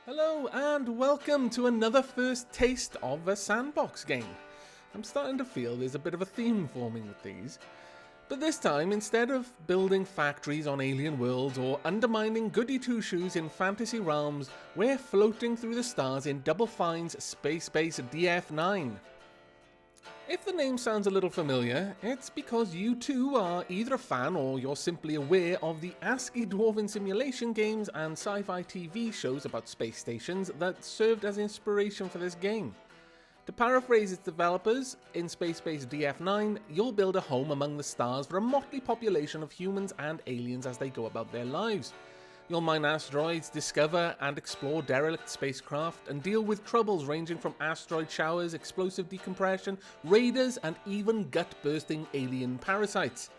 Hello and welcome to another first taste of a sandbox game. I'm starting to feel there's a bit of a theme forming with these. But this time, instead of building factories on alien worlds or undermining goody two-shoes in fantasy realms, we're floating through the stars in Double Fine's Spacebase DF-9. If the name sounds a little familiar, it's because you too are either a fan or you're simply aware of the ASCII Dwarven simulation games and sci-fi TV shows about space stations that served as inspiration for this game. To paraphrase its developers, in Spacebase DF-9, you'll build a home among the stars for a motley population of humans and aliens as they go about their lives. You'll mine asteroids, discover and explore derelict spacecraft, and deal with troubles ranging from asteroid showers, explosive decompression, raiders, and even gut-bursting alien parasites.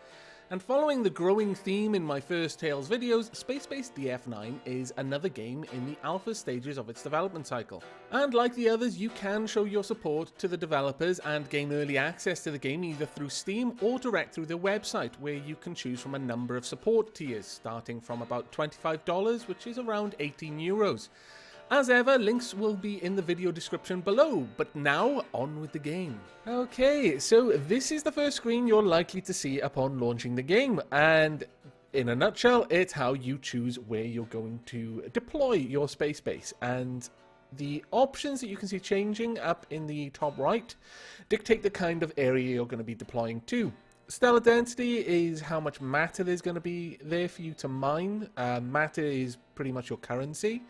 And following the growing theme in my first Tales videos, Spacebase DF-9 is another game in the alpha stages of its development cycle. And like the others, you can show your support to the developers and gain early access to the game either through Steam or direct through their website, where you can choose from a number of support tiers, starting from about $25, which is around €18. As ever, links will be in the video description below, but now on with the game. Okay, so this is the first screen you're likely to see upon launching the game, and in a nutshell, it's how you choose where you're going to deploy your space base. And the options that you can see changing up in the top right dictate the kind of area you're going to be deploying to. Stellar density is how much matter there's going to be there for you to mine. Matter is pretty much your currency.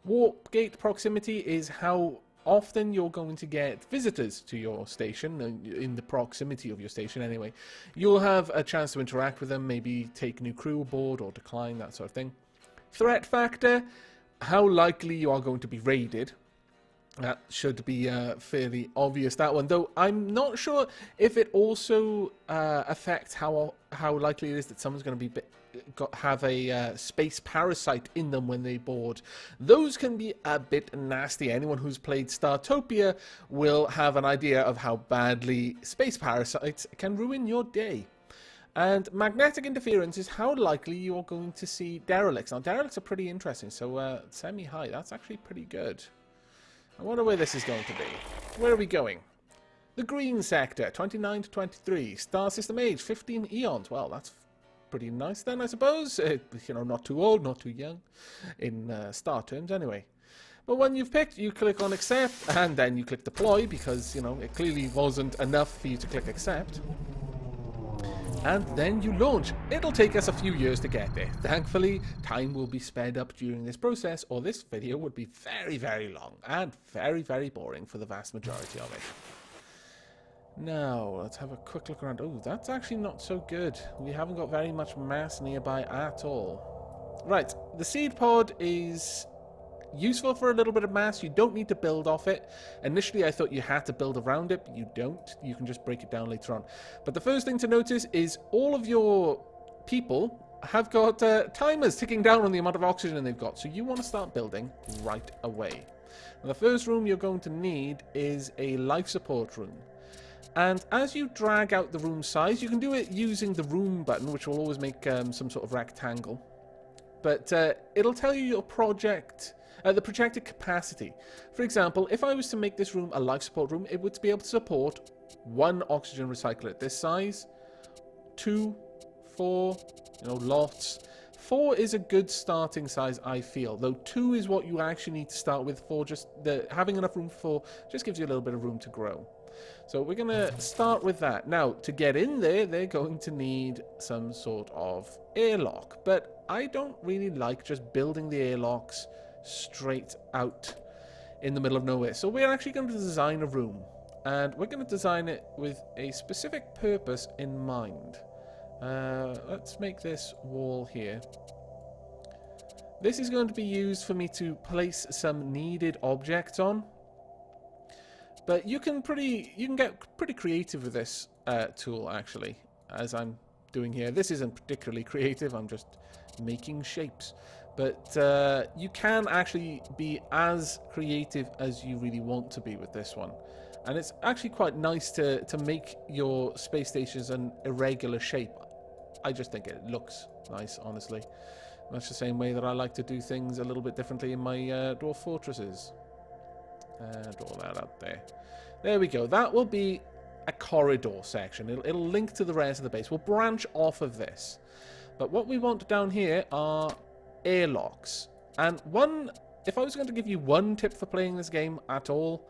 Warp gate proximity is how often you're going to get visitors to your station, in the proximity of your station anyway. You'll have a chance to interact with them, maybe take new crew aboard or decline, that sort of thing. Threat factor, how likely you are going to be raided. That should be fairly obvious, that one, though I'm not sure if it also affects how likely it is that someone's going to be have a space parasite in them when they board. Those can be a bit nasty. Anyone who's played Startopia will have an idea of how badly space parasites can ruin your day. And magnetic interference is how likely you're going to see derelicts. Now, derelicts are pretty interesting, so semi-high, that's actually pretty good. I wonder where this is going to be. Where are we going? The green sector, 29 to 23. Star system age, 15 eons. Well, that's pretty nice then, I suppose. You know, not too old, not too young, in star terms anyway. But when you've picked, you click on accept, and then you click deploy, because, you know, it clearly wasn't enough for you to click accept. And then you launch. It'll take us a few years to get there. Thankfully, time will be sped up during this process, or this video would be very, very long, and very, very boring for the vast majority of it. Now, let's have a quick look around. Oh, that's actually not so good. We haven't got very much mass nearby at all. Right, the seed pod is useful for a little bit of mass. You don't need to build off it. Initially, I thought you had to build around it, but you don't. You can just break it down later on. But the first thing to notice is all of your people have got timers ticking down on the amount of oxygen they've got. So you want to start building right away. Now, the first room you're going to need is a life support room. And as you drag out the room size, you can do it using the room button, which will always make some sort of rectangle. But it'll tell you your the projected capacity. For example, if I was to make this room a life support room, it would be able to support 1 oxygen recycler at this size, 2, 4, you know, lots. 4 is a good starting size, I feel, though 2 is what you actually need to start with. For just having enough room for just gives you a little bit of room to grow. So we're going to start with that. Now, to get in there, they're going to need some sort of airlock. But I don't really like just building the airlocks straight out in the middle of nowhere. So we're actually going to design a room. And we're going to design it with a specific purpose in mind. Let's make this wall here. This is going to be used for me to place some needed objects on. But you can get pretty creative with this tool, actually, as I'm doing here. This isn't particularly creative, I'm just making shapes. But you can actually be as creative as you really want to be with this one. And it's actually quite nice to make your space stations an irregular shape. I just think it looks nice, honestly. Much the same way that I like to do things a little bit differently in my dwarf fortresses. Draw that out there. There we go. That will be a corridor section. It'll link to the rest of the base. We'll branch off of this. But what we want down here are airlocks. And if I was going to give you one tip for playing this game at all,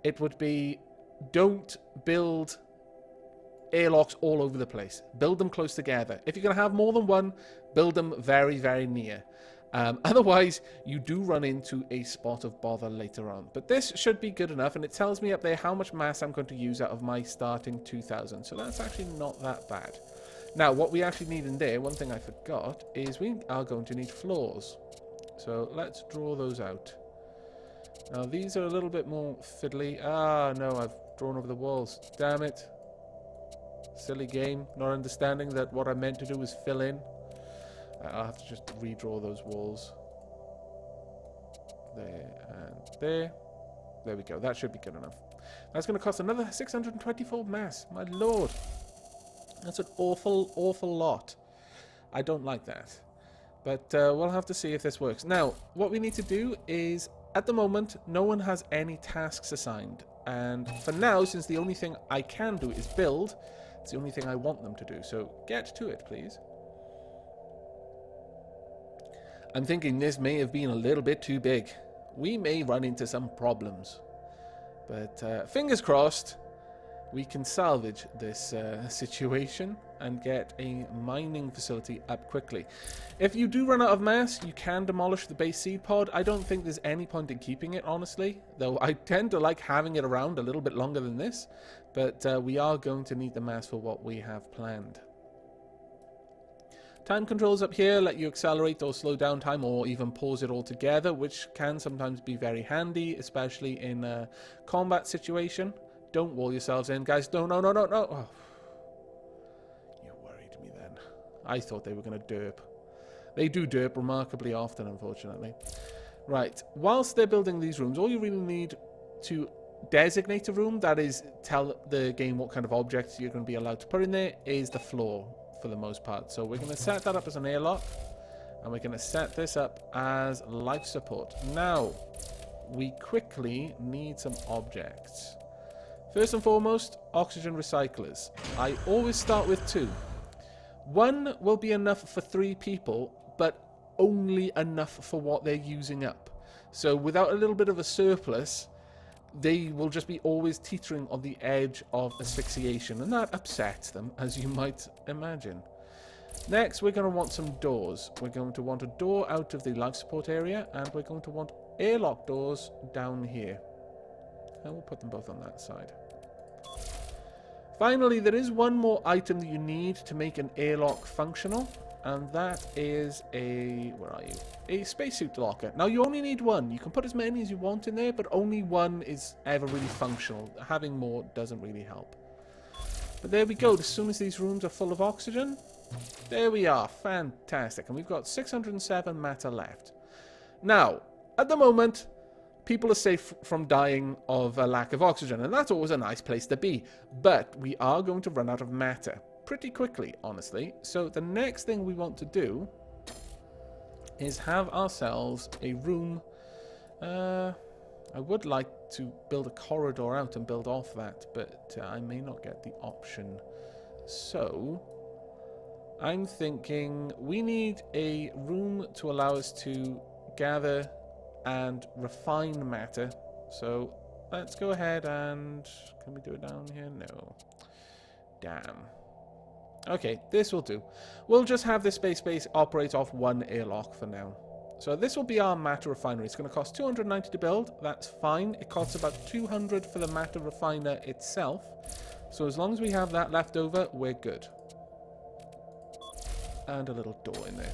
it would be don't build airlocks all over the place. Build them close together. If you're going to have more than one, build them very, very near. Otherwise, you do run into a spot of bother later on. But this should be good enough, and it tells me up there how much mass I'm going to use out of my starting 2,000. So that's actually not that bad. Now, what we actually need in there, one thing I forgot, is we are going to need floors. So let's draw those out. Now, these are a little bit more fiddly. Ah, no, I've drawn over the walls. Damn it. Silly game. Not understanding that what I meant to do was fill in. I'll have to just redraw those walls. There and there. There we go. That should be good enough. That's going to cost another 624 mass. My lord. That's an awful, awful lot. I don't like that. But we'll have to see if this works. Now, what we need to do is, at the moment, no one has any tasks assigned. And for now, since the only thing I can do is build, it's the only thing I want them to do. So get to it, please. I'm thinking this may have been a little bit too big. We may run into some problems. But fingers crossed, we can salvage this situation and get a mining facility up quickly. If you do run out of mass, you can demolish the base seed pod. I don't think there's any point in keeping it, honestly. Though I tend to like having it around a little bit longer than this. But we are going to need the mass for what we have planned. Time controls up here let you accelerate or slow down time, or even pause it altogether, which can sometimes be very handy, especially in a combat situation. Don't wall yourselves in, guys. No. Oh. You worried me then. I thought they were going to derp. They do derp remarkably often, unfortunately. Right. Whilst they're building these rooms, all you really need to designate a room, that is, tell the game what kind of objects you're going to be allowed to put in there, is the floor. For the most part. So we're going to set that up as an airlock, and we're going to set this up as life support. Now, we quickly need some objects. First and foremost, oxygen recyclers. I always start with 2. 1 will be enough for 3 people, but only enough for what they're using up. So without a little bit of a surplus, they will just be always teetering on the edge of asphyxiation, and that upsets them, as you might imagine. Next, we're going to want some doors. We're going to want a door out of the life support area, and we're going to want airlock doors down here. And we'll put them both on that side. Finally, there is one more item that you need to make an airlock functional, and that is a... where are you? A spacesuit locker. Now, you only need 1. You can put as many as you want in there, but only 1 is ever really functional. Having more doesn't really help. But there we go. As soon as these rooms are full of oxygen, there we are. Fantastic. And we've got 607 matter left. Now, at the moment, people are safe from dying of a lack of oxygen, and that's always a nice place to be. But we are going to run out of matter pretty quickly, honestly. So the next thing we want to do is have ourselves a room. I would like to build a corridor out and build off that, but I may not get the option. So I'm thinking we need a room to allow us to gather and refine matter. So let's go ahead and... can we do it down here? No. Damn. Okay, this will do. We'll just have this space base operate off 1 airlock for now. So this will be our matter refinery. It's going to cost 290 to build. That's fine. It costs about 200 for the matter refiner itself. So as long as we have that left over, we're good. And a little door in there.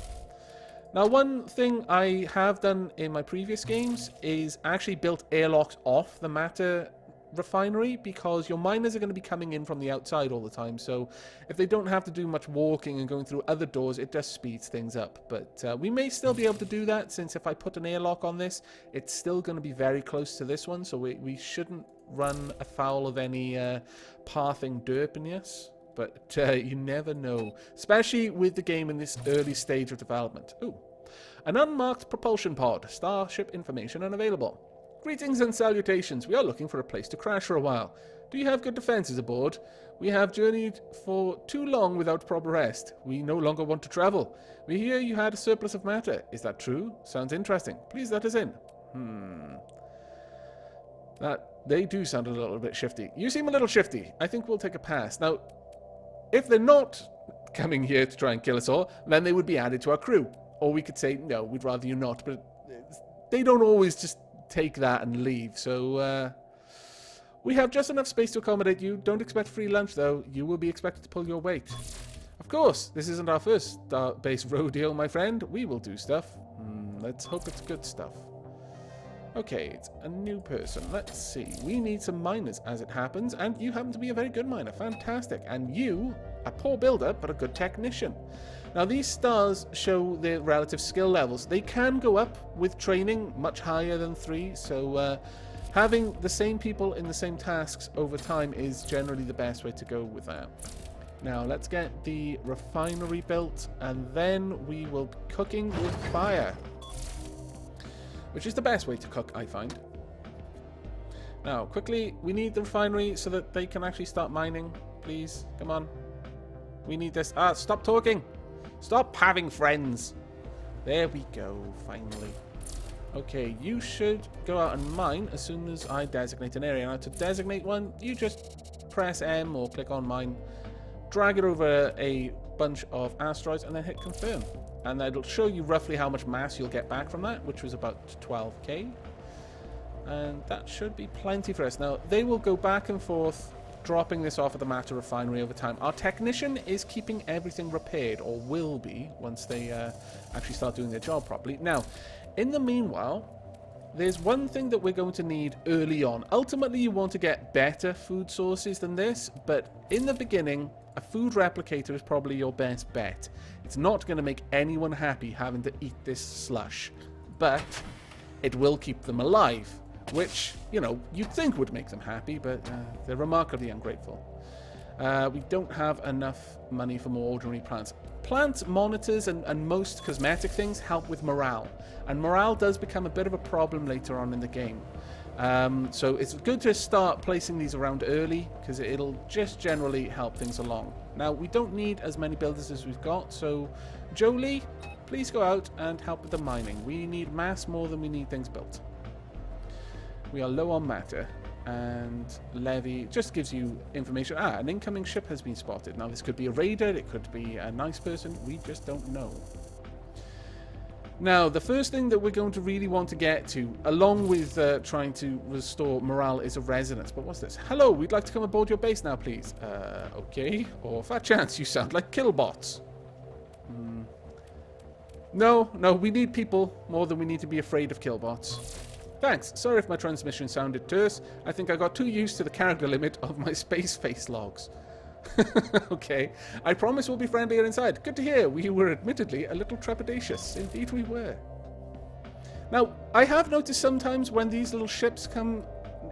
Now, one thing I have done in my previous games is actually built airlocks off the matter refinery, because your miners are going to be coming in from the outside all the time. So if they don't have to do much walking and going through other doors, it just speeds things up. But we may still be able to do that, since if I put an airlock on this, it's still going to be very close to this one. So we shouldn't run afoul of any pathing derpiness. But you never know, especially with the game in this early stage of development. Ooh, An unmarked propulsion pod. Starship information unavailable. Greetings and salutations. We are looking for a place to crash for a while. Do you have good defenses aboard? We have journeyed for too long without proper rest. We no longer want to travel. We hear you had a surplus of matter. Is that true? Sounds interesting. Please let us in. They do sound a little bit shifty. You seem a little shifty. I think we'll take a pass. Now, if they're not coming here to try and kill us all, then they would be added to our crew. Or we could say, no, we'd rather you not. But they don't always just take that and leave. So, we have just enough space to accommodate you. Don't expect free lunch, though. You will be expected to pull your weight. Of course, this isn't our first Starbase rodeo, my friend. We will do stuff. Let's hope it's good stuff. Okay, it's a new person. Let's see. We need some miners, as it happens, and you happen to be a very good miner. Fantastic. And you, a poor builder, but a good technician. Now, these stars show their relative skill levels. They can go up with training much higher than 3, so having the same people in the same tasks over time is generally the best way to go with that. Now, let's get the refinery built, and then we will be cooking with fire. Which is the best way to cook, I find. Now, quickly, we need the refinery so that they can actually start mining. Please, come on. We need this. Stop talking. Stop having friends. There we go, finally. Okay, you should go out and mine as soon as I designate an area. Now, to designate one, you just press M or click on mine, drag it over a bunch of asteroids, and then hit confirm. And that'll show you roughly how much mass you'll get back from that, which was about 12k. And that should be plenty for us. Now, they will go back and forth, dropping this off at the matter refinery over time. Our technician is keeping everything repaired, or will be, once they actually start doing their job properly. Now, in the meanwhile, there's one thing that we're going to need early on. Ultimately, you want to get better food sources than this, but in the beginning, a food replicator is probably your best bet. It's not going to make anyone happy having to eat this slush, but it will keep them alive, which, you know, you'd think would make them happy, but they're remarkably ungrateful. We don't have enough money for more ordinary plants. Plant monitors and most cosmetic things help with morale, and morale does become a bit of a problem later on in the game. So it's good to start placing these around early, because it'll just generally help things along. Now, we don't need as many builders as we've got, so Jolie, please go out and help with the mining. We need mass more than we need things built. We are low on matter, and Levy just gives you information. An incoming ship has been spotted. Now, this could be a raider, it could be a nice person, we just don't know. Now, the first thing that we're going to really want to get to, along with trying to restore morale, is a residence. But what's this? Hello, we'd like to come aboard your base now, please. Okay. Or, fat chance, you sound like killbots. No, we need people more than we need to be afraid of killbots. Thanks. Sorry if my transmission sounded terse. I think I got too used to the character limit of my Spaceface logs. Okay. I promise we'll be friendlier inside. Good to hear. We were admittedly a little trepidatious. Indeed we were. Now, I have noticed sometimes when these little ships come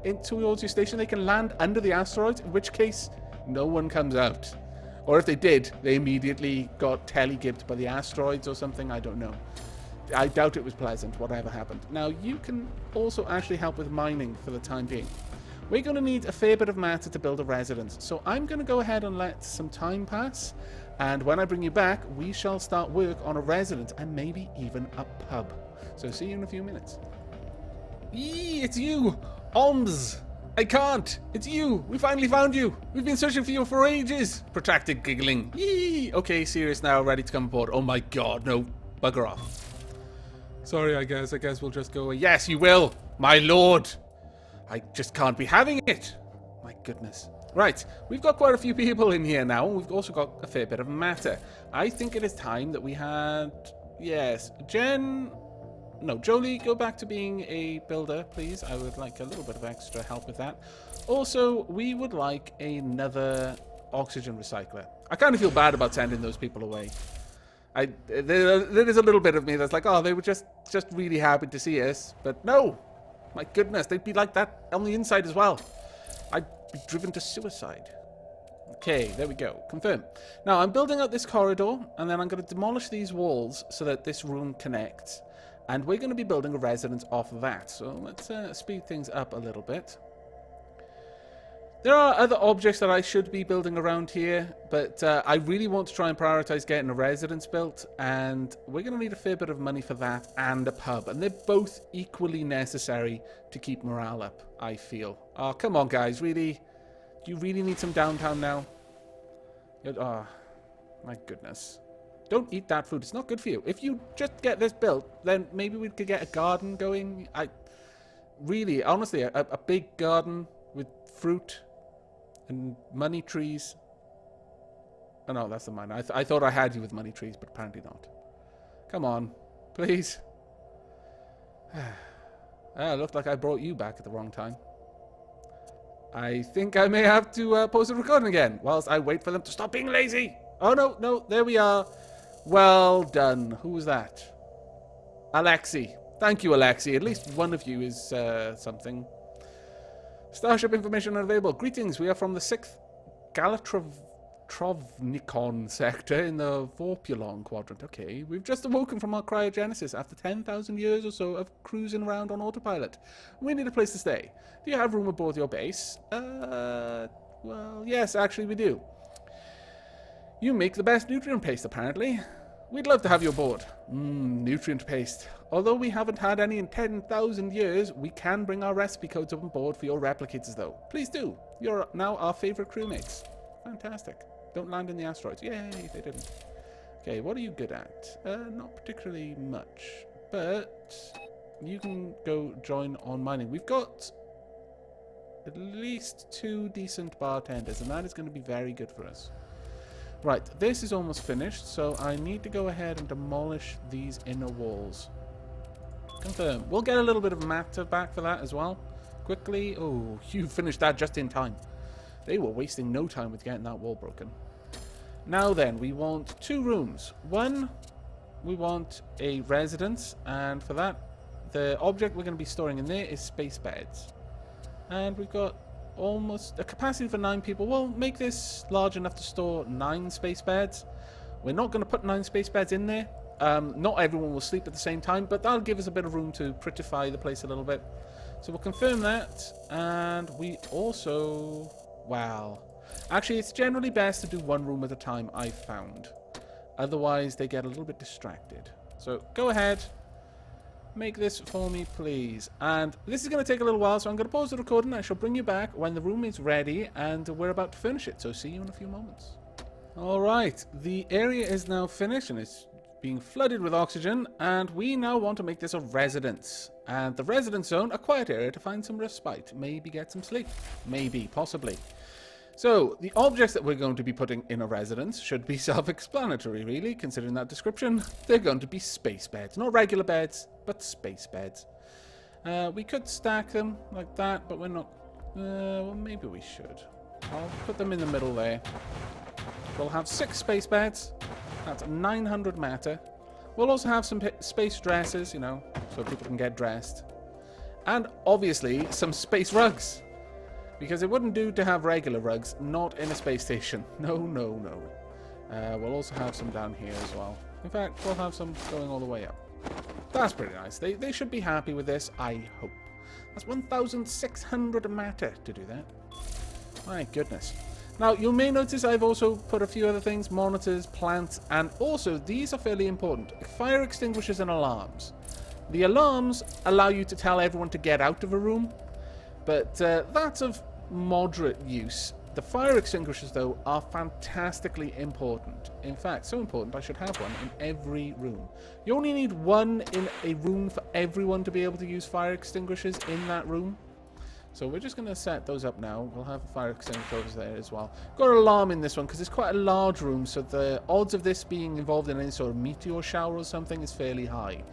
in towards your station, they can land under the asteroids, in which case no one comes out. Or if they did, they immediately got telegibbed by the asteroids or something. I don't know. I doubt it was pleasant, whatever happened. Now, you can also actually help with mining for the time being. We're going to need a fair bit of matter to build a residence, so I'm going to go ahead and let some time pass, and when I bring you back, we shall start work on a residence, and maybe even a pub. So see you in a few minutes. Yee, it's you! Oms! I can't! It's you! We finally found you! We've been searching for you for ages! Protracted giggling. Yee! Okay, serious now, ready to come aboard. Oh my god, no. Bugger off. Sorry, I guess we'll just go away. Yes, you will! My lord! I just can't be having it. My goodness. Right, we've got quite a few people in here now, and we've also got a fair bit of matter. I think it is time that we had... Yes, Jolie, go back to being a builder, please. I would like a little bit of extra help with that. Also, we would like another oxygen recycler. I kind of feel bad about sending those people away. There is a little bit of me that's like, oh, they were just really happy to see us, but no. My goodness, they'd be like that on the inside as well. I'd be driven to suicide. Okay, there we go. Confirm. Now, I'm building out this corridor, and then I'm going to demolish these walls so that this room connects. And we're going to be building a residence off of that. So let's speed things up a little bit. There are other objects that I should be building around here, but I really want to try and prioritize getting a residence built, and we're going to need a fair bit of money for that and a pub, and they're both equally necessary to keep morale up, I feel. Oh, come on, guys, really? Do you really need some downtown now? Oh, my goodness. Don't eat that food. It's not good for you. If you just get this built, then maybe we could get a garden going. Really, honestly, a big garden with fruit and money trees. Oh, no, that's the mine. I thought I had you with money trees, but apparently not. Come on, please. It looked like I brought you back at the wrong time. I think I may have to pause the recording again whilst I wait for them to stop being lazy. Oh, no, there we are. Well done. Who was that? Alexi. Thank you, Alexi. At least one of you is something. Starship information unavailable. Greetings. We are from the 6th Galatrovnikon sector in the Vorpulon quadrant. Okay. We've just awoken from our cryogenesis after 10,000 years or so of cruising around on autopilot. We need a place to stay. Do you have room aboard your base? Well, yes, actually we do. You make the best nutrient paste, apparently. We'd love to have you aboard. Nutrient paste. Although we haven't had any in 10,000 years, we can bring our recipe codes up on board for your replicators, though. Please do. You're now our favorite crewmates. Fantastic. Don't land in the asteroids. Yay, they didn't. Okay, what are you good at? Not particularly much. But you can go join on mining. We've got at least 2 decent bartenders, and that is going to be very good for us. Right, this is almost finished, so I need to go ahead and demolish these inner walls. Confirm. We'll get a little bit of matter back for that as well. Quickly. Oh, you finished that just in time. They were wasting no time with getting that wall broken. Now then, we want 2 rooms. One, we want a residence, and for that, the object we're going to be storing in there is space beds. And we've got almost a capacity for 9 people. We'll make this large enough to store 9 space beds. We're not going to put 9 space beds in there. Not everyone will sleep at the same time, but that'll give us a bit of room to prettify the place a little bit. So we'll confirm that. And we also... Wow. Actually, it's generally best to do 1 room at a time, I've found. Otherwise, they get a little bit distracted. So go ahead. Make this for me, please. And this is going to take a little while, so I'm going to pause the recording. I shall bring you back when the room is ready and we're about to finish it. So see you in a few moments. All right, the area is now finished and it's being flooded with oxygen, and we now want to make this a residence. And the residence zone, a quiet area to find some respite. Maybe get some sleep. Maybe, possibly. So, the objects that we're going to be putting in a residence should be self-explanatory, really, considering that description. They're going to be space beds. Not regular beds, but space beds. We could stack them like that, but we're not... well, maybe we should. I'll put them in the middle there. We'll have 6 space beds. That's 900 matter. We'll also have some space dresses, you know, so people can get dressed. And, obviously, some space rugs. Because it wouldn't do to have regular rugs, not in a space station. No, no, no. We'll also have some down here as well. In fact, we'll have some going all the way up. That's pretty nice. They should be happy with this, I hope. That's 1,600 matter to do that. My goodness. Now, you may notice I've also put a few other things, monitors, plants, and also, these are fairly important, fire extinguishers and alarms. The alarms allow you to tell everyone to get out of a room, but that's of moderate use. The fire extinguishers, though, are fantastically important. In fact, so important I should have one in every room. You only need 1 in a room for everyone to be able to use fire extinguishers in that room. So we're just going to set those up now. We'll have a fire extinguisher there as well. Got an alarm in this one because it's quite a large room, so the odds of this being involved in any sort of meteor shower or something is fairly high.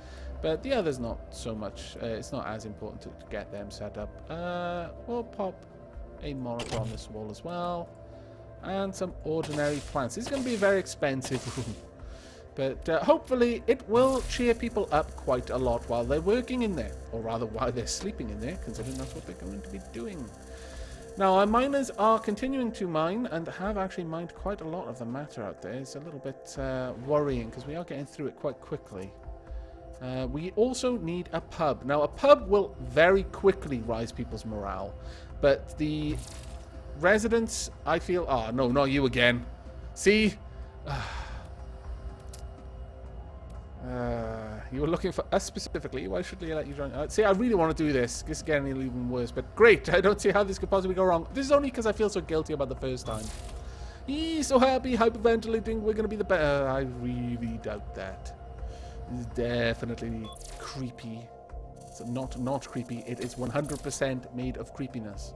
But the others not so much. It's not as important to get them set up. We'll pop a monitor on this wall as well. And some ordinary plants. This is going to be a very expensive room. But hopefully it will cheer people up quite a lot while they're working in there. Or rather, while they're sleeping in there, considering that's what they're going to be doing. Now, our miners are continuing to mine and have actually mined quite a lot of the matter out there. It's a little bit worrying because we are getting through it quite quickly. We also need a pub. Now, a pub will very quickly rise people's morale, but the residents, I feel... Oh, no, not you again. See? You were looking for us specifically. Why should they let you join? See, I really want to do this. This is getting even worse, but great. I don't see how this could possibly go wrong. This is only because I feel so guilty about the first time. He's so happy, hyperventilating. We're going to be the best. I really doubt that. This is definitely creepy. It's not creepy. It is 100% made of creepiness.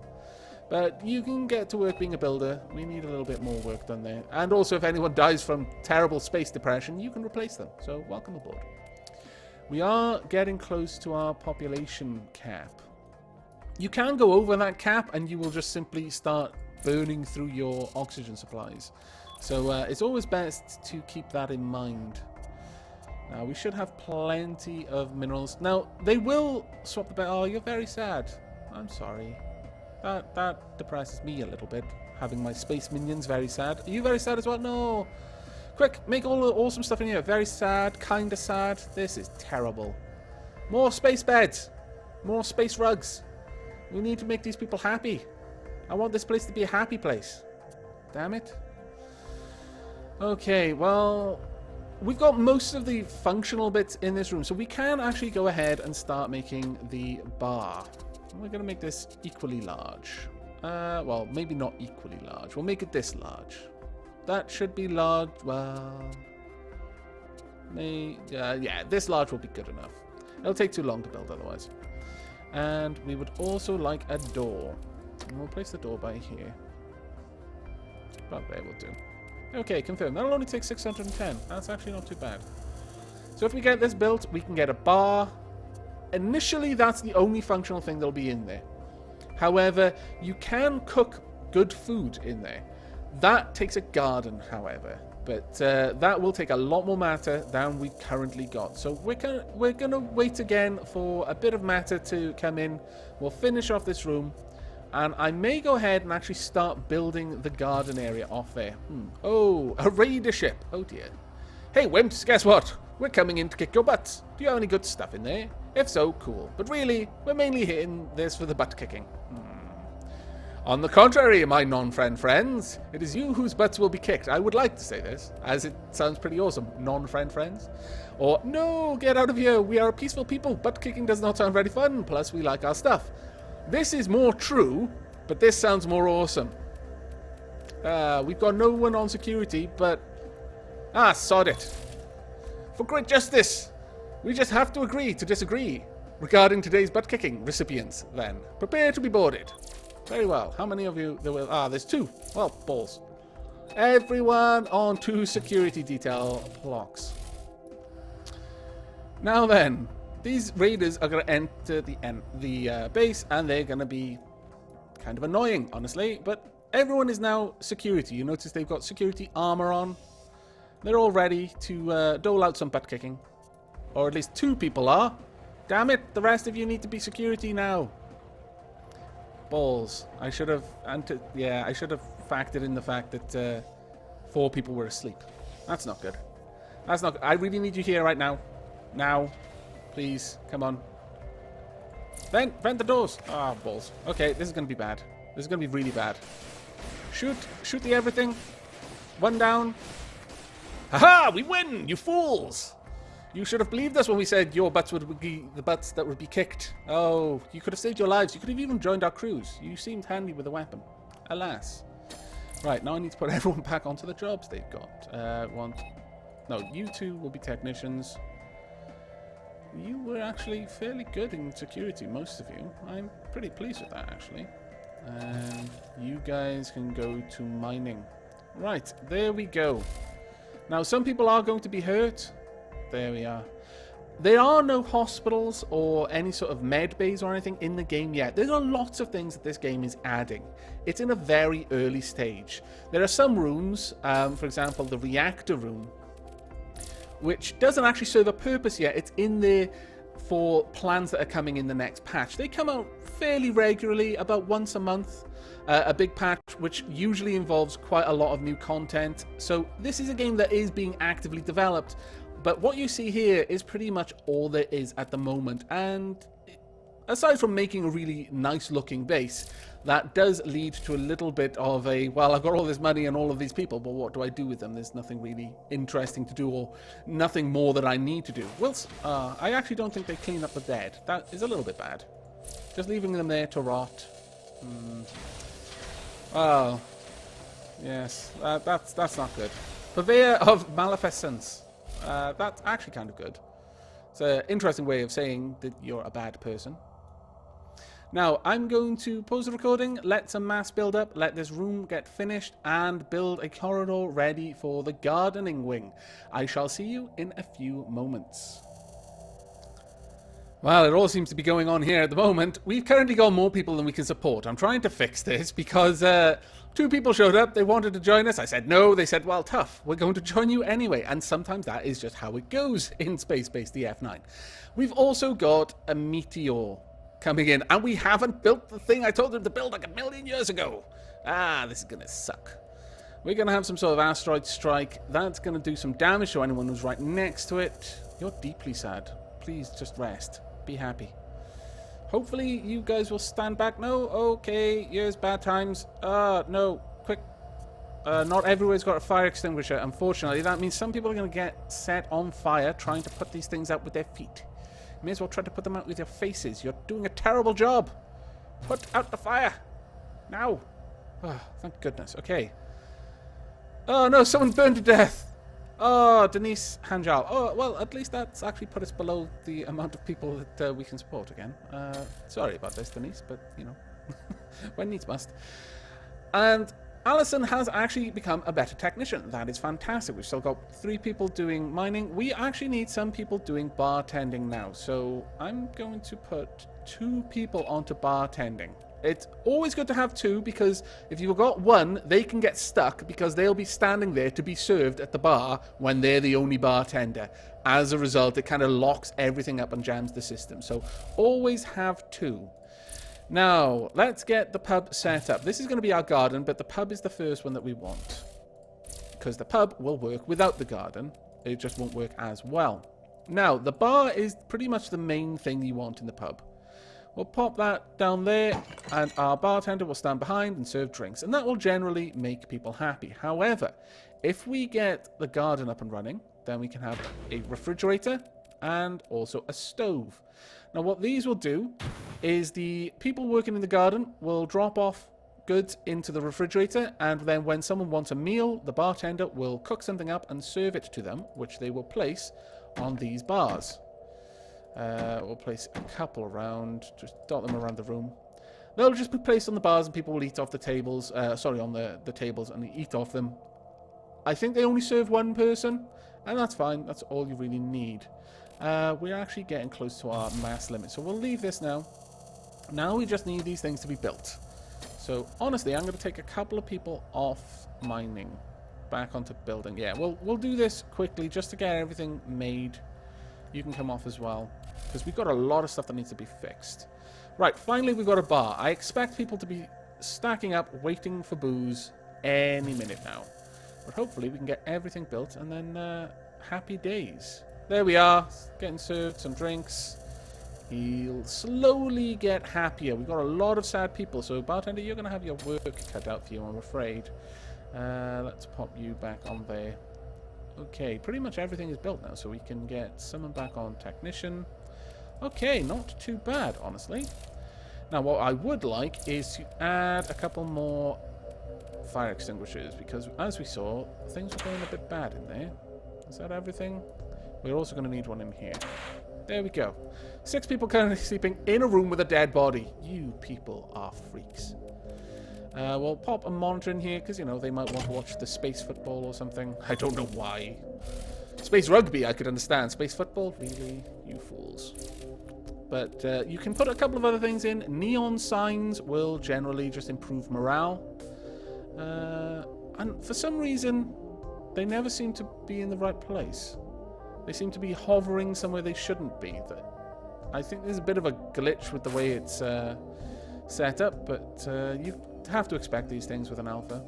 But you can get to work being a builder. We need a little bit more work done there. And also, if anyone dies from terrible space depression, you can replace them. So, welcome aboard. We are getting close to our population cap. You can go over that cap and you will just simply start burning through your oxygen supplies. So, it's always best to keep that in mind. Now, we should have plenty of minerals. Now, they will swap the... Oh, you're very sad. I'm sorry. That depresses me a little bit, having my space minions very sad. Are you very sad as well? No. Quick, make all the awesome stuff in here. Very sad, kinda sad. This is terrible. More space beds. More space rugs. We need to make these people happy. I want this place to be a happy place. Damn it. Okay, well... We've got most of the functional bits in this room, so we can actually go ahead and start making the bar. We're going to make this equally large. Well, maybe not equally large. We'll make it this large. That should be large. Well, yeah, this large will be good enough. It'll take too long to build otherwise. And we would also like a door. And we'll place the door by here. About there will do. Okay, confirm. That'll only take 610. That's actually not too bad. So if we get this built, we can get a bar. Initially, that's the only functional thing that'll be in there. However, you can cook good food in there. That takes a garden, however. But that will take a lot more matter than we currently got. So we're gonna wait again for a bit of matter to come in. We'll finish off this room. And I may go ahead and actually start building the garden area off there. Oh, a raider ship. Oh, dear. Hey, wimps, guess what? We're coming in to kick your butts. Do you have any good stuff in there? If so, cool. But really, we're mainly hitting this for the butt kicking. On the contrary, my non-friend friends, it is you whose butts will be kicked. I would like to say this, as it sounds pretty awesome. Non-friend friends. Or, no, get out of here. We are a peaceful people. Butt kicking does not sound very fun. Plus, we like our stuff. This is more true, but this sounds more awesome. We've got no one on security, but... sod it. For great justice, we just have to agree to disagree regarding today's butt-kicking recipients, then. Prepare to be boarded. Very well. How many of you there will... there's 2. Well, balls. Everyone on 2 security detail blocks. Now then... These raiders are going to enter the base, and they're going to be kind of annoying, honestly. But everyone is now security. You notice they've got security armor on. They're all ready to dole out some butt kicking. Or at least 2 people are. Damn it, the rest of you need to be security now. Balls. I should have... I should have factored in the fact that 4 people were asleep. That's not good. That's not good. I really need you here right now. Now. Please, come on. Vent the doors. Balls. Okay, this is going to be bad. This is going to be really bad. Shoot the everything. 1 down. Haha, we win, you fools. You should have believed us when we said your butts would be the butts that would be kicked. Oh, you could have saved your lives. You could have even joined our crews. You seemed handy with a weapon. Alas. Right, now I need to put everyone back onto the jobs they've got. No, you 2 will be technicians. You were actually fairly good in security, most of you. I'm pretty pleased with that, actually. And you guys can go to mining. Right, there we go. Now, some people are going to be hurt. There we are. There are no hospitals or any sort of med bays or anything in the game yet. There are lots of things that this game is adding. It's in a very early stage. There are some rooms, for example, the reactor room, which doesn't actually serve a purpose yet. It's in there for plans that are coming in the next patch. They come out fairly regularly, about once a month. A big patch which usually involves quite a lot of new content. So this is a game that is being actively developed, but what you see here is pretty much all there is at the moment. And aside from making a really nice looking base, that does lead to a little bit of a, well, I've got all this money and all of these people, but what do I do with them? There's nothing really interesting to do, or nothing more that I need to do. Whilst I actually don't think they clean up the dead. That is a little bit bad. Just leaving them there to rot. Oh, yes, that's not good. Purveyor of Maleficence. That's actually kind of good. It's an interesting way of saying that you're a bad person. Now, I'm going to pause the recording, let some mass build up, let this room get finished, and build a corridor ready for the gardening wing. I shall see you in a few moments. Well, it all seems to be going on here at the moment. We've currently got more people than we can support. I'm trying to fix this because 2 people showed up. They wanted to join us. I said no. They said, well, tough. We're going to join you anyway. And sometimes that is just how it goes in Spacebase DF-9. We've also got a meteor coming in. And we haven't built the thing I told them to build like 1,000,000 years ago. Ah, this is going to suck. We're going to have some sort of asteroid strike. That's going to do some damage to anyone who's right next to it. You're deeply sad. Please just rest. Be happy. Hopefully you guys will stand back. No, okay, here's bad times. No, quick. Not everywhere's got a fire extinguisher, unfortunately. That means some people are going to get set on fire trying to put these things out with their feet. You may as well try to put them out with your faces. You're doing a terrible job. Put out the fire. Now. Oh, thank goodness. Okay. Oh no, someone burned to death. Oh, Denise Hanjal. Oh, well, at least that's actually put us below the amount of people that we can support again. Sorry about this, Denise, but, you know, when needs must. And Alison has actually become a better technician. That is fantastic. We've still got 3 people doing mining. We actually need some people doing bartending now. So I'm going to put 2 people onto bartending. It's always good to have 2, because if you've got 1, they can get stuck because they'll be standing there to be served at the bar when they're the only bartender. As a result, it kind of locks everything up and jams the system. So always have 2. Now, let's get the pub set up. This is going to be our garden, but the pub is the first one that we want, because the pub will work without the garden. It just won't work as well. Now, the bar is pretty much the main thing you want in the pub. We'll pop that down there, and our bartender will stand behind and serve drinks, and that will generally make people happy. However, if we get the garden up and running, then we can have a refrigerator and also a stove. Now, what these will do is the people working in the garden will drop off goods into the refrigerator, and then when someone wants a meal, the bartender will cook something up and serve it to them, which they will place on these bars. We'll place a couple around, just dot them around the room. They'll just be placed on the bars and people will eat off the tables, on the tables and eat off them. I think they only serve 1 person, and that's fine. That's all you really need. We're actually getting close to our mass limit, so we'll leave this now. Now we just need these things to be built. So honestly, I'm going to take a couple of people off mining, back onto building. Yeah, we'll do this quickly just to get everything made. You can come off as well, because we've got a lot of stuff that needs to be fixed. Right, finally we've got a bar. I expect people to be stacking up, waiting for booze any minute now. But hopefully we can get everything built, and then happy days. There we are, getting served some drinks. He'll slowly get happier. We've got a lot of sad people, so bartender, you're going to have your work cut out for you, I'm afraid. Let's pop you back on there. Okay, pretty much everything is built now, so we can get someone back on technician. Okay, not too bad, honestly. Now, what I would like is to add a couple more fire extinguishers, because as we saw, things were going a bit bad in there. Is that everything? We're also going to need one in here. There we go. 6 people currently sleeping in a room with a dead body. You people are freaks. We'll pop a monitor in here, because, you know, they might want to watch the space football or something. I don't know why. Space rugby, I could understand. Space football? Really? You fools. But you can put a couple of other things in. Neon signs will generally just improve morale. And for some reason, they never seem to be in the right place. They seem to be hovering somewhere they shouldn't be. I think there's a bit of a glitch with the way it's set up, but you have to expect these things with an alpha.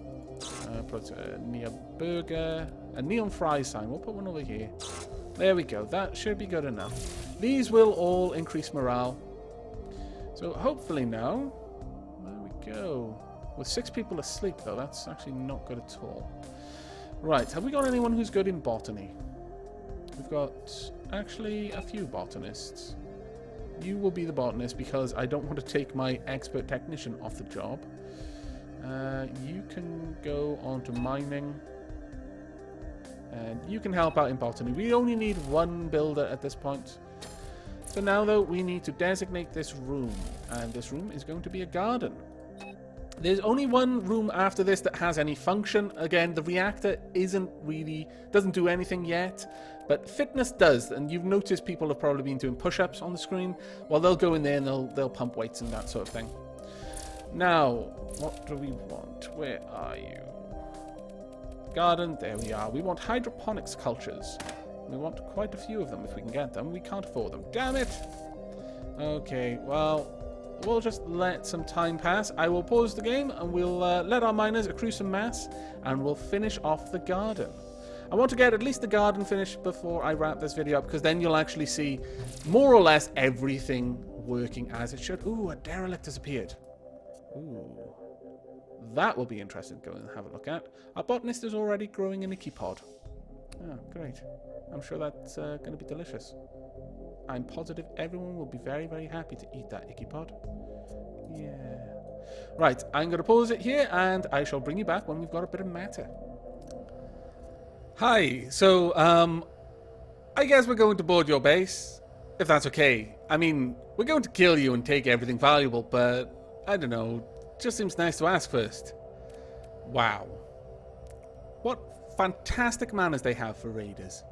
Put a neon burger, a neon fry sign. We'll put one over here. There we go. That should be good enough. These will all increase morale. So hopefully now, there we go. With 6 people asleep though, that's actually not good at all. Right, have we got anyone who's good in botany? We've got actually a few botanists. You will be the botanist because I don't want to take my expert technician off the job. You can go on to mining. And you can help out in botany. We only need 1 builder at this point. So now though, we need to designate this room. And this room is going to be a garden. There's only 1 room after this that has any function. Again, the reactor doesn't do anything yet, but fitness does. And you've noticed people have probably been doing push-ups on the screen. Well, they'll go in there and they'll pump weights and that sort of thing. Now, what do we want? Where are you? Garden, there we are. We want hydroponics cultures. We want quite a few of them if we can get them. We can't afford them. Damn it! Okay, well, we'll just let some time pass. I will pause the game and we'll let our miners accrue some mass and we'll finish off the garden. I want to get at least the garden finished before I wrap this video up, because then you'll actually see more or less everything working as it should. Ooh, a derelict has appeared. Ooh. That will be interesting to go and have a look at. Our botanist is already growing an icky pod. Oh, great. I'm sure that's going to be delicious. I'm positive everyone will be very, very happy to eat that icky pod. Yeah. Right, I'm going to pause it here, and I shall bring you back when we've got a bit of matter. Hi, so, I guess we're going to board your base, if that's okay. I mean, we're going to kill you and take everything valuable, but, I don't know, just seems nice to ask first. Wow. What fantastic manners they have for raiders.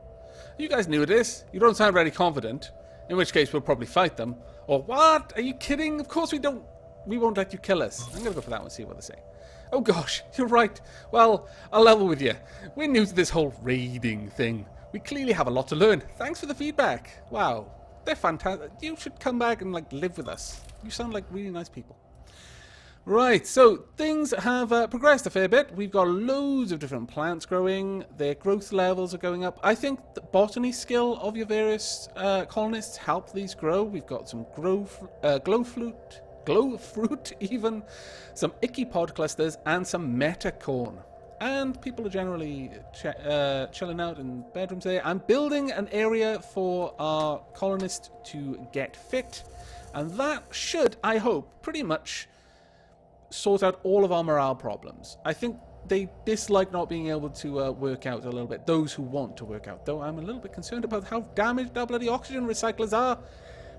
You guys new at this? You don't sound very confident. In which case we'll probably fight them. Or what? Are you kidding? Of course we don't. We won't let you kill us. I'm going to go for that one and see what they say. Oh gosh, you're right. Well, I'll level with you. We're new to this whole raiding thing. We clearly have a lot to learn. Thanks for the feedback. Wow. They're fantastic. You should come back and live with us. You sound like really nice people. Right, so things have progressed a fair bit. We've got loads of different plants growing. Their growth levels are going up. I think the botany skill of your various colonists help these grow. We've got some glow fruit even, some icky pod clusters, and some meta corn. And people are generally chilling out in bedrooms there. I'm building an area for our colonists to get fit. And that should, I hope, pretty much sort out all of our morale problems. I think they dislike not being able to work out a little bit, those who want to work out, though I'm a little bit concerned about how damaged our bloody oxygen recyclers are.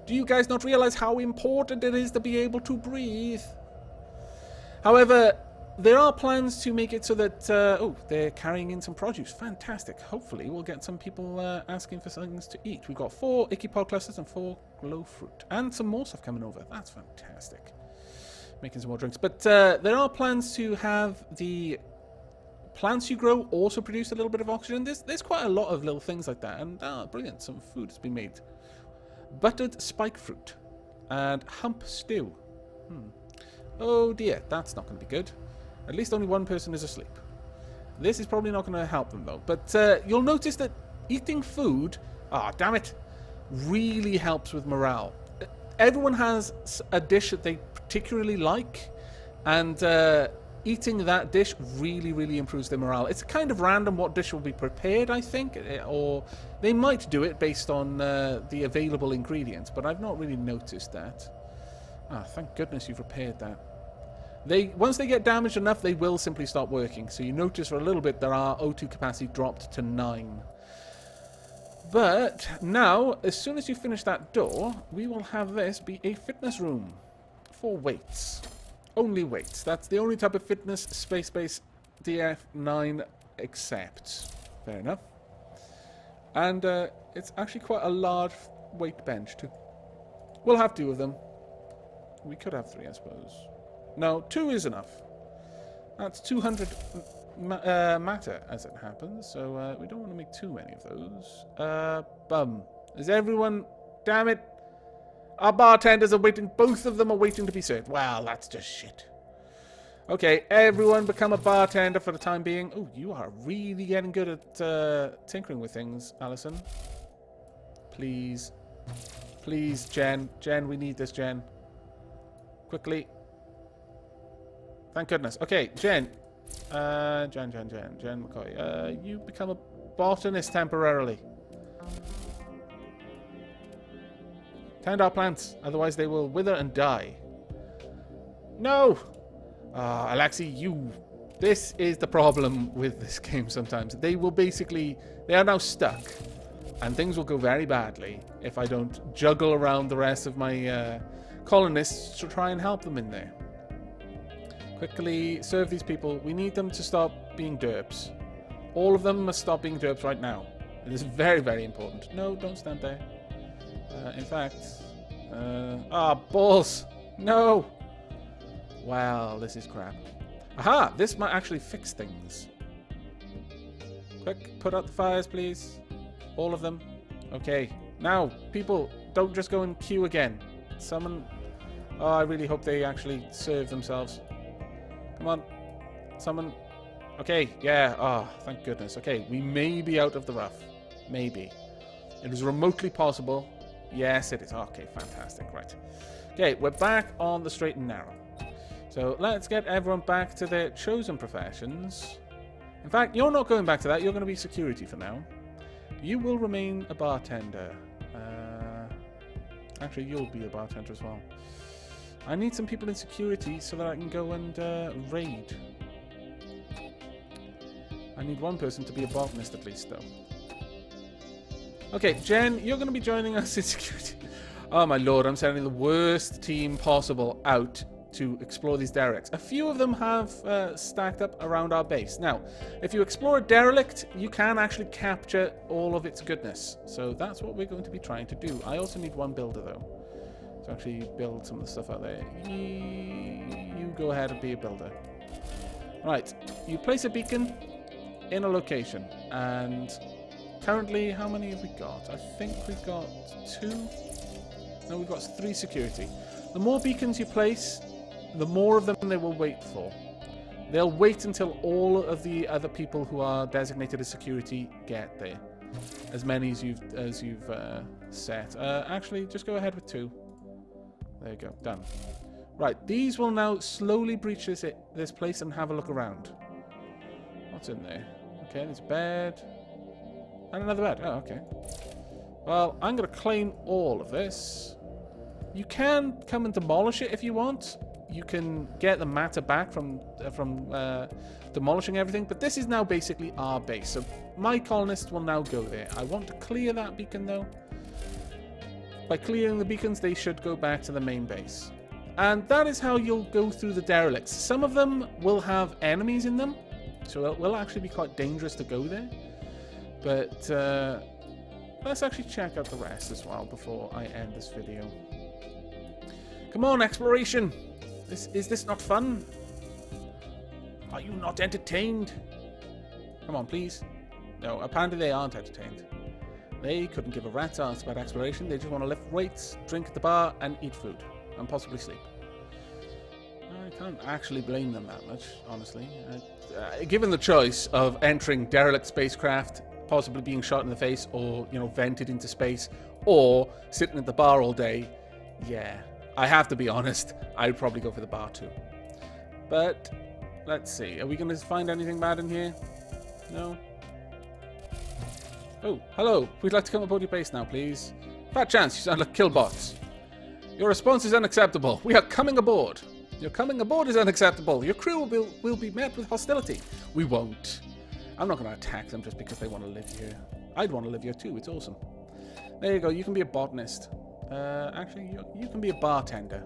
Do you guys not realize how important it is to be able to breathe? However, there are plans to make it so that, oh, they're carrying in some produce. Fantastic. Hopefully we'll get some people asking for things to eat. We've got 4 icky pod clusters and 4 glow fruit. And some more stuff coming over. That's fantastic. Making some more drinks. But there are plans to have the plants you grow also produce a little bit of oxygen. There's quite a lot of little things like that. And brilliant, some food has been made. Buttered spike fruit and hump stew. Oh dear, that's not going to be good. At least only one person is asleep. This is probably not going to help them though. But you'll notice that eating food, damn it, really helps with morale. Everyone has a dish that they particularly like, and eating that dish really, really improves their morale. It's kind of random what dish will be prepared, I think, or they might do it based on the available ingredients, but I've not really noticed that. Thank goodness you've repaired that. Once they get damaged enough, they will simply stop working. So you notice for a little bit that our O2 capacity dropped to 9. But now, as soon as you finish that door, we will have this be a fitness room for weights. Only weights. That's the only type of fitness Spacebase DF-9 accepts. Fair enough. And it's actually quite a large weight bench too. We'll have 2 of them. We could have 3, I suppose. No, 2 is enough. That's 200 matter, as it happens. So we don't want to make too many of those. Bum. Is everyone... Damn it. Our bartenders are waiting. Both of them are waiting to be served. Well, that's just shit. Okay, everyone become a bartender for the time being. Oh, you are really getting good at tinkering with things, Alison. Please. Please, Jen. Jen, we need this, Jen. Quickly. Thank goodness. Okay, Jen. Jen McCoy. You become a botanist temporarily. Tend our plants, otherwise they will wither and die. No! Alexi, you... This is the problem with this game sometimes. They will basically... They are now stuck. And things will go very badly if I don't juggle around the rest of my colonists to try and help them in there. Quickly serve these people. We need them to stop being derps. All of them must stop being derps right now. It is very, very important. No, don't stand there. In fact... balls! No! Well, this is crap. Aha! This might actually fix things. Quick, put out the fires, please. All of them. Okay. Now, people, don't just go and queue again. Someone... Oh, I really hope they actually serve themselves. Come on. Someone... Okay, yeah. Oh, thank goodness. Okay, we may be out of the rough. Maybe. It is remotely possible. Yes, it is. Okay, fantastic. Right. Okay, we're back on the straight and narrow. So let's get everyone back to their chosen professions. In fact, you're not going back to that. You're going to be security for now. You will remain a bartender. Actually, you'll be a bartender as well. I need some people in security so that I can go and raid. I need one person to be a botanist at least, though. Okay, Jen, you're going to be joining us in security. Oh my lord, I'm sending the worst team possible out to explore these derelicts. A few of them have stacked up around our base. Now, if you explore a derelict, you can actually capture all of its goodness. So that's what we're going to be trying to do. I also need one builder, though, to actually build some of the stuff out there. You go ahead and be a builder. Right, you place a beacon in a location, and currently, how many have we got? I think we've got 2. No, we've got 3 security. The more beacons you place, the more of them they will wait for. They'll wait until all of the other people who are designated as security get there. As many as you've set. Actually, just go ahead with 2. There you go, done. Right, these will now slowly breach this place and have a look around. What's in there? Okay, there's a bed. And another bed. Oh, okay. Well, I'm going to claim all of this. You can come and demolish it if you want. You can get the matter back from demolishing everything. But this is now basically our base. So my colonists will now go there. I want to clear that beacon, though. By clearing the beacons, they should go back to the main base. And that is how you'll go through the derelicts. Some of them will have enemies in them. So it will actually be quite dangerous to go there. But let's actually check out the rest as well before I end this video. Come on, exploration! Is this not fun? Are you not entertained? Come on, please. No, apparently they aren't entertained. They couldn't give a rat's ass about exploration. They just want to lift weights, drink at the bar, and eat food. And possibly sleep. I can't actually blame them that much, honestly. Given the choice of entering derelict spacecraft, possibly being shot in the face, or, you know, vented into space, or sitting at the bar all day, yeah, I have to be honest, I'd probably go for the bar too. But, let's see, are we going to find anything bad in here? No? Oh, hello, we'd like to come aboard your base now, please. Fat chance, you sound like killbots. Your response is unacceptable. We are coming aboard. Your coming aboard is unacceptable. Your crew will be met with hostility. We won't. I'm not going to attack them just because they want to live here. I'd want to live here too. It's awesome. There you go. You can be a botanist. Actually, you can be a bartender.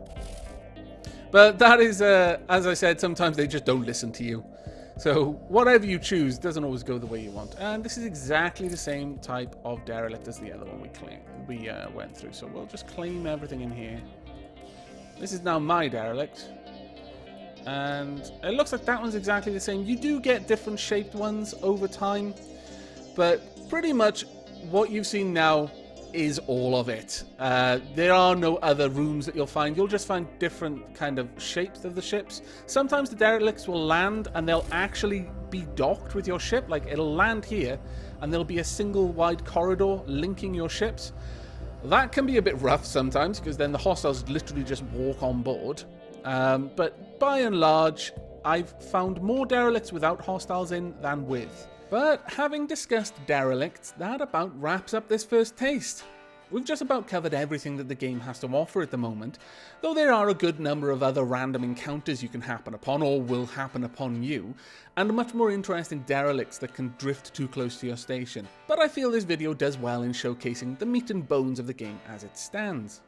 But that is, as I said, sometimes they just don't listen to you. So whatever you choose doesn't always go the way you want. And this is exactly the same type of derelict as the other one we went through. So we'll just claim everything in here. This is now my derelict. And it looks like that one's exactly the same. You do get different shaped ones over time. But pretty much what you've seen now is all of it. There are no other rooms that you'll find. You'll just find different kind of shapes of the ships. Sometimes the derelicts will land and they'll actually be docked with your ship. Like, it'll land here and there'll be a single wide corridor linking your ships. That can be a bit rough sometimes, because then the hostiles literally just walk on board. But by and large, I've found more derelicts without hostiles in than with. But having discussed derelicts, that about wraps up this first taste. We've just about covered everything that the game has to offer at the moment, though there are a good number of other random encounters you can happen upon, or will happen upon you, and much more interesting derelicts that can drift too close to your station. But I feel this video does well in showcasing the meat and bones of the game as it stands.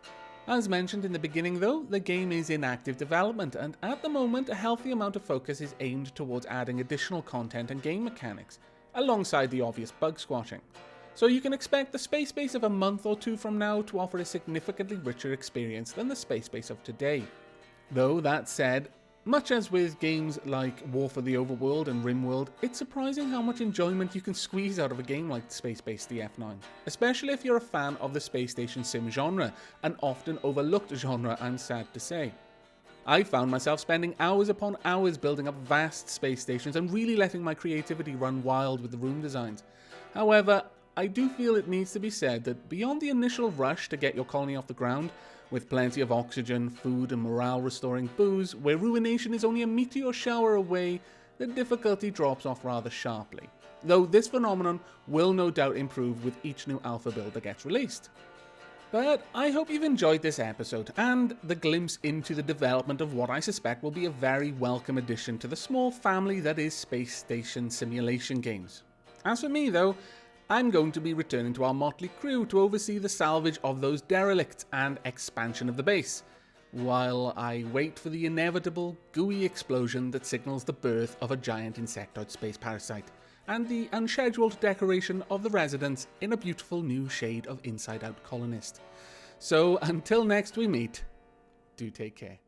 As mentioned in the beginning though, the game is in active development, and at the moment a healthy amount of focus is aimed towards adding additional content and game mechanics, alongside the obvious bug squashing. So you can expect the Spacebase of a month or two from now to offer a significantly richer experience than the Spacebase of today. Though that said, much as with games like War for the Overworld and RimWorld, it's surprising how much enjoyment you can squeeze out of a game like Spacebase DF-9, especially if you're a fan of the space station sim genre, an often overlooked genre, I'm sad to say. I found myself spending hours upon hours building up vast space stations and really letting my creativity run wild with the room designs. However, I do feel it needs to be said that beyond the initial rush to get your colony off the ground, with plenty of oxygen, food and morale restoring booze, where ruination is only a meteor shower away, the difficulty drops off rather sharply. Though this phenomenon will no doubt improve with each new alpha build that gets released. But I hope you've enjoyed this episode, and the glimpse into the development of what I suspect will be a very welcome addition to the small family that is space station simulation games. As for me though, I'm going to be returning to our motley crew to oversee the salvage of those derelicts and expansion of the base, while I wait for the inevitable gooey explosion that signals the birth of a giant insectoid space parasite, and the unscheduled decoration of the residents in a beautiful new shade of inside-out colonist. So until next we meet, do take care.